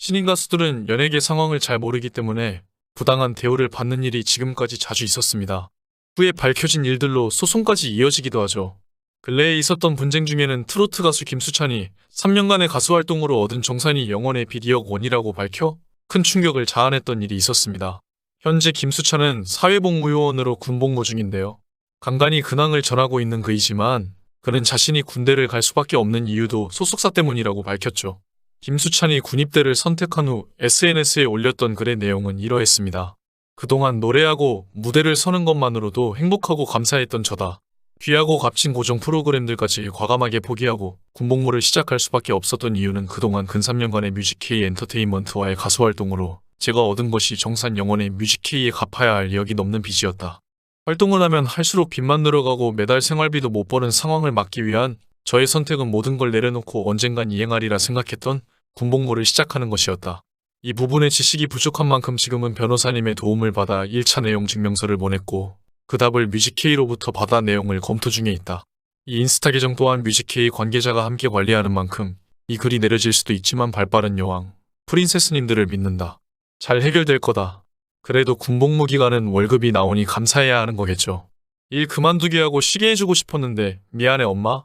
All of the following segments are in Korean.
신인 가수들은 연예계 상황을 잘 모르기 때문에 부당한 대우를 받는 일이 지금까지 자주 있었습니다. 후에 밝혀진 일들로 소송까지 이어지기도 하죠. 근래에 있었던 분쟁 중에는 트로트 가수 김수찬이 3년간의 가수 활동으로 얻은 정산이 영원의 빚2억 원이라고 밝혀 큰 충격을 자아냈던 일이 있었습니다. 현재 김수찬은 사회복무요원으로 군복무 중인데요. 간간히 근황을 전하고 있는 그이지만 그는 자신이 군대를 갈 수밖에 없는 이유도 소속사 때문이라고 밝혔죠. 김수찬이 군입대를 선택한 후 SNS에 올렸던 글의 내용은 이러했습니다. 그동안 노래하고 무대를 서는 것만으로도 행복하고 감사했던 저다. 귀하고 값진 고정 프로그램들까지 과감하게 포기하고 군복무를 시작할 수밖에 없었던 이유는 그동안 근 3년간의 뮤직K 엔터테인먼트와의 가수 활동으로 제가 얻은 것이 정산 영원의 뮤직K에 갚아야 할 2억이 넘는 빚이었다. 활동을 하면 할수록 빚만 늘어가고 매달 생활비도 못 버는 상황을 막기 위한 저의 선택은 모든 걸 내려놓고 언젠간 이행하리라 생각했던 군복무를 시작하는 것이었다. 이 부분에 지식이 부족한 만큼 지금은 변호사님의 도움을 받아 1차 내용 증명서를 보냈고 그 답을 뮤직K로부터 받아 내용을 검토 중에 있다. 이 인스타 계정 또한 뮤직K 관계자가 함께 관리하는 만큼 이 글이 내려질 수도 있지만 발빠른 여왕, 프린세스님들을 믿는다. 잘 해결될 거다. 그래도 군복무 기간은 월급이 나오니 감사해야 하는 거겠죠. 일 그만두게 하고 쉬게 해주고 싶었는데 미안해 엄마.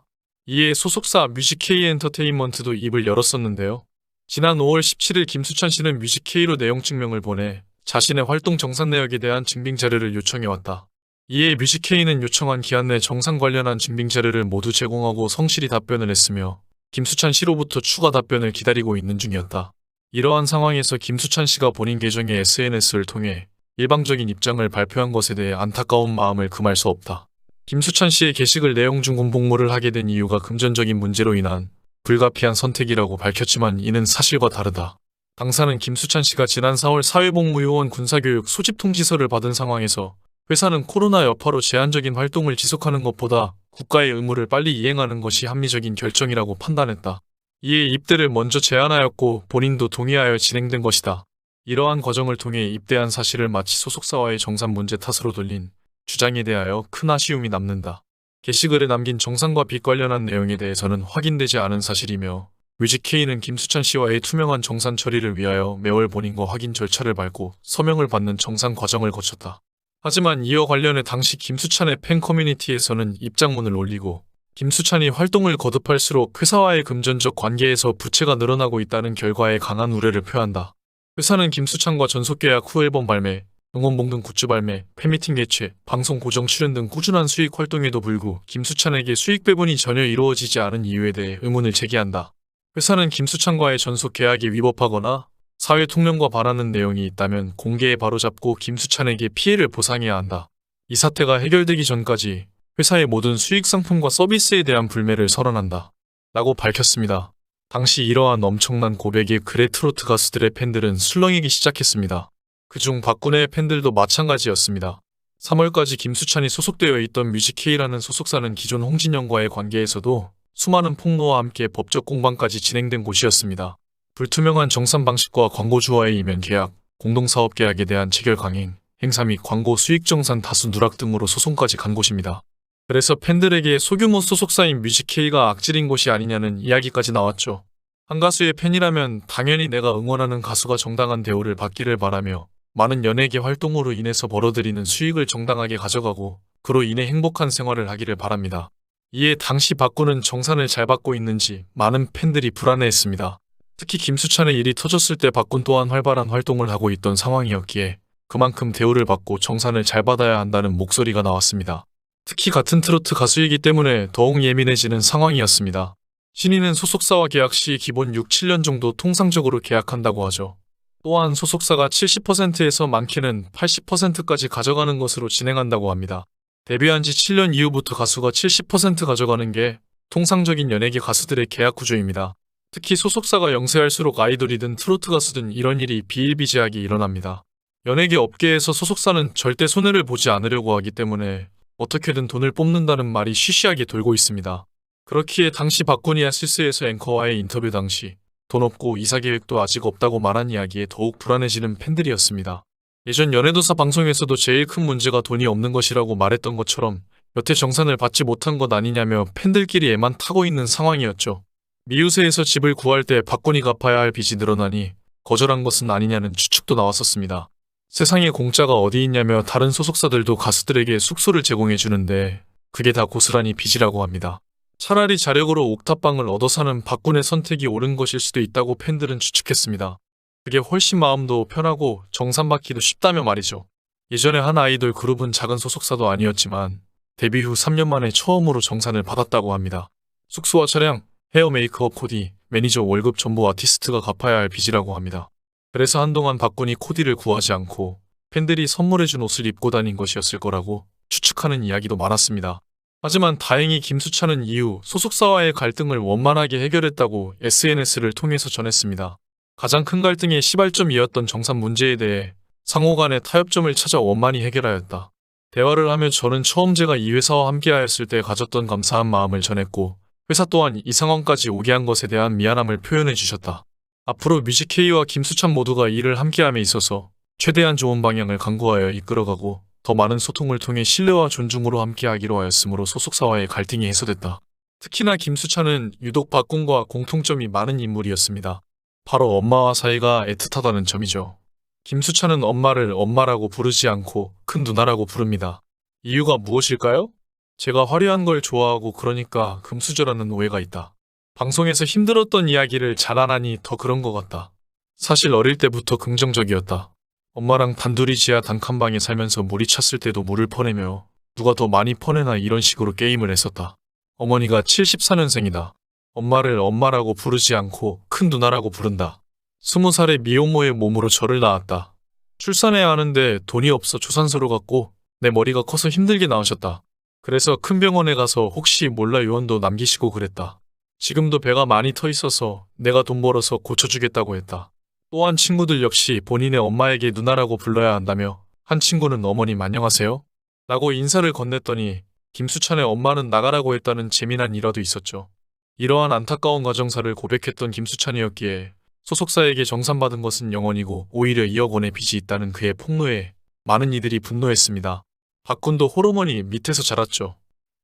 이에 소속사 뮤직K 엔터테인먼트도 입을 열었었는데요. 지난 5월 17일 김수찬 씨는 뮤직K로 내용 증명을 보내 자신의 활동 정산 내역에 대한 증빙 자료를 요청해왔다. 이에 뮤직K는 요청한 기한 내 정산 관련한 증빙 자료를 모두 제공하고 성실히 답변을 했으며 김수찬 씨로부터 추가 답변을 기다리고 있는 중이었다. 이러한 상황에서 김수찬 씨가 본인 계정의 SNS를 통해 일방적인 입장을 발표한 것에 대해 안타까운 마음을 금할 수 없다. 김수찬 씨의 게시글 내용 중 군복무를 하게 된 이유가 금전적인 문제로 인한 불가피한 선택이라고 밝혔지만 이는 사실과 다르다. 당사는 김수찬 씨가 지난 4월 사회복무요원 군사교육 소집 통지서를 받은 상황에서 회사는 코로나 여파로 제한적인 활동을 지속하는 것보다 국가의 의무를 빨리 이행하는 것이 합리적인 결정이라고 판단했다. 이에 입대를 먼저 제안하였고 본인도 동의하여 진행된 것이다. 이러한 과정을 통해 입대한 사실을 마치 소속사와의 정산 문제 탓으로 돌린 주장에 대하여 큰 아쉬움이 남는다. 게시글에 남긴 정산과 빚 관련한 내용에 대해서는 확인되지 않은 사실이며 뮤직K는 김수찬 씨와의 투명한 정산 처리를 위하여 매월 본인과 확인 절차를 밟고 서명을 받는 정산 과정을 거쳤다. 하지만 이와 관련해 당시 김수찬의 팬 커뮤니티에서는 입장문을 올리고 김수찬이 활동을 거듭할수록 회사와의 금전적 관계에서 부채가 늘어나고 있다는 결과에 강한 우려를 표한다. 회사는 김수찬과 전속계약 후 앨범 발매, 응원봉 등 굿즈 발매, 팬미팅 개최, 방송 고정 출연 등 꾸준한 수익 활동에도 불구 김수찬에게 수익 배분이 전혀 이루어지지 않은 이유에 대해 의문을 제기한다. 회사는 김수찬과의 전속 계약이 위법하거나 사회 통념과 반하는 내용이 있다면 공개에 바로잡고 김수찬에게 피해를 보상해야 한다. 이 사태가 해결되기 전까지 회사의 모든 수익 상품과 서비스에 대한 불매를 선언한다. 라고 밝혔습니다. 당시 이러한 엄청난 고백에 그레 트로트 가수들의 팬들은 술렁이기 시작했습니다. 그중 박군의 팬들도 마찬가지였습니다. 3월까지 김수찬이 소속되어 있던 뮤직K라는 소속사는 기존 홍진영과의 관계에서도 수많은 폭로와 함께 법적 공방까지 진행된 곳이었습니다. 불투명한 정산 방식과 광고주와의 이면 계약, 공동사업 계약에 대한 체결 강행, 행사 및 광고 수익 정산 다수 누락 등으로 소송까지 간 곳입니다. 그래서 팬들에게 소규모 소속사인 뮤직K가 악질인 곳이 아니냐는 이야기까지 나왔죠. 한 가수의 팬이라면 당연히 내가 응원하는 가수가 정당한 대우를 받기를 바라며 많은 연예계 활동으로 인해서 벌어들이는 수익을 정당하게 가져가고 그로 인해 행복한 생활을 하기를 바랍니다. 이에 당시 박군은 정산을 잘 받고 있는지 많은 팬들이 불안해했습니다. 특히 김수찬의 일이 터졌을 때 박군 또한 활발한 활동을 하고 있던 상황이었기에 그만큼 대우를 받고 정산을 잘 받아야 한다는 목소리가 나왔습니다. 특히 같은 트로트 가수이기 때문에 더욱 예민해지는 상황이었습니다. 신인은 소속사와 계약 시 기본 6, 7년 정도 통상적으로 계약한다고 하죠. 또한 소속사가 70%에서 많게는 80%까지 가져가는 것으로 진행한다고 합니다. 데뷔한 지 7년 이후부터 가수가 70% 가져가는 게 통상적인 연예계 가수들의 계약 구조입니다. 특히 소속사가 영세할수록 아이돌이든 트로트 가수든 이런 일이 비일비재하게 일어납니다. 연예계 업계에서 소속사는 절대 손해를 보지 않으려고 하기 때문에 어떻게든 돈을 뽑는다는 말이 쉬쉬하게 돌고 있습니다. 그렇기에 당시 박군이 아시스에서 앵커와의 인터뷰 당시 돈 없고 이사 계획도 아직 없다고 말한 이야기에 더욱 불안해지는 팬들이었습니다. 예전 연예도사 방송에서도 제일 큰 문제가 돈이 없는 것이라고 말했던 것처럼 여태 정산을 받지 못한 것 아니냐며 팬들끼리 애만 타고 있는 상황이었죠. 미우새에서 집을 구할 때 박군이 갚아야 할 빚이 늘어나니 거절한 것은 아니냐는 추측도 나왔었습니다. 세상에 공짜가 어디 있냐며 다른 소속사들도 가수들에게 숙소를 제공해 주는데 그게 다 고스란히 빚이라고 합니다. 차라리 자력으로 옥탑방을 얻어 사는 박군의 선택이 옳은 것일 수도 있다고 팬들은 추측했습니다. 그게 훨씬 마음도 편하고 정산받기도 쉽다며 말이죠. 예전에 한 아이돌 그룹은 작은 소속사도 아니었지만 데뷔 후 3년 만에 처음으로 정산을 받았다고 합니다. 숙소와 차량, 헤어 메이크업 코디, 매니저 월급 전부 아티스트가 갚아야 할 빚이라고 합니다. 그래서 한동안 박군이 코디를 구하지 않고 팬들이 선물해준 옷을 입고 다닌 것이었을 거라고 추측하는 이야기도 많았습니다. 하지만 다행히 김수찬은 이후 소속사와의 갈등을 원만하게 해결했다고 SNS를 통해서 전했습니다. 가장 큰 갈등의 시발점이었던 정산 문제에 대해 상호 간의 타협점을 찾아 원만히 해결하였다. 대화를 하며 저는 처음 제가 이 회사와 함께하였을 때 가졌던 감사한 마음을 전했고 회사 또한 이 상황까지 오게 한 것에 대한 미안함을 표현해 주셨다. 앞으로 뮤직K와 김수찬 모두가 일을 함께함에 있어서 최대한 좋은 방향을 강구하여 이끌어가고 더 많은 소통을 통해 신뢰와 존중으로 함께하기로 하였으므로 소속사와의 갈등이 해소됐다. 특히나 김수찬은 유독 박군과 공통점이 많은 인물이었습니다. 바로 엄마와 사이가 애틋하다는 점이죠. 김수찬은 엄마를 엄마라고 부르지 않고 큰 누나라고 부릅니다. 이유가 무엇일까요? 제가 화려한 걸 좋아하고 그러니까 금수저라는 오해가 있다. 방송에서 힘들었던 이야기를 잘 안 하니 더 그런 것 같다. 사실 어릴 때부터 긍정적이었다. 엄마랑 단둘이 지하 단칸방에 살면서 물이 찼을 때도 물을 퍼내며 누가 더 많이 퍼내나 이런 식으로 게임을 했었다. 어머니가 74년생이다. 엄마를 엄마라고 부르지 않고 큰 누나라고 부른다. 20살의 미혼모의 몸으로 저를 낳았다. 출산해야 하는데 돈이 없어 조산소로 갔고 내 머리가 커서 힘들게 나오셨다. 그래서 큰 병원에 가서 혹시 몰라 요원도 남기시고 그랬다. 지금도 배가 많이 터 있어서 내가 돈 벌어서 고쳐주겠다고 했다. 또한 친구들 역시 본인의 엄마에게 누나라고 불러야 한다며 한 친구는 어머님 안녕하세요? 라고 인사를 건넸더니 김수찬의 엄마는 나가라고 했다는 재미난 일화도 있었죠. 이러한 안타까운 가정사를 고백했던 김수찬이었기에 소속사에게 정산받은 것은 0원이고 오히려 2억 원의 빚이 있다는 그의 폭로에 많은 이들이 분노했습니다. 박군도 호르몬이 밑에서 자랐죠.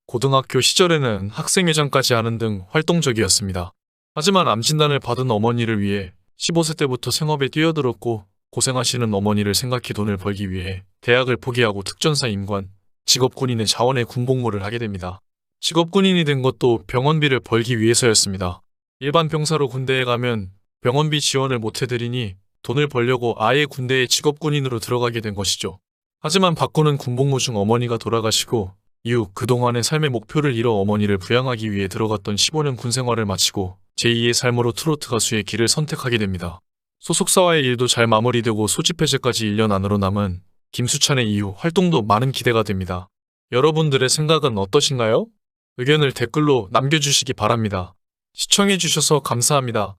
고등학교 시절에는 학생회장까지 하는 등 활동적이었습니다. 하지만 암 진단을 받은 어머니를 위해 15세 때부터 생업에 뛰어들었고 고생하시는 어머니를 생각해 돈을 벌기 위해 대학을 포기하고 특전사 임관, 직업군인의 자원에 군복무를 하게 됩니다. 직업군인이 된 것도 병원비를 벌기 위해서였습니다. 일반 병사로 군대에 가면 병원비 지원을 못 해드리니 돈을 벌려고 아예 군대에 직업군인으로 들어가게 된 것이죠. 하지만 박군은 군복무 중 어머니가 돌아가시고 이후 그동안의 삶의 목표를 이뤄 어머니를 부양하기 위해 들어갔던 15년 군 생활을 마치고 제2의 삶으로 트로트 가수의 길을 선택하게 됩니다. 소속사와의 일도 잘 마무리되고 소집 해제까지 1년 안으로 남은 김수찬의 이후 활동도 많은 기대가 됩니다. 여러분들의 생각은 어떠신가요? 의견을 댓글로 남겨주시기 바랍니다. 시청해주셔서 감사합니다.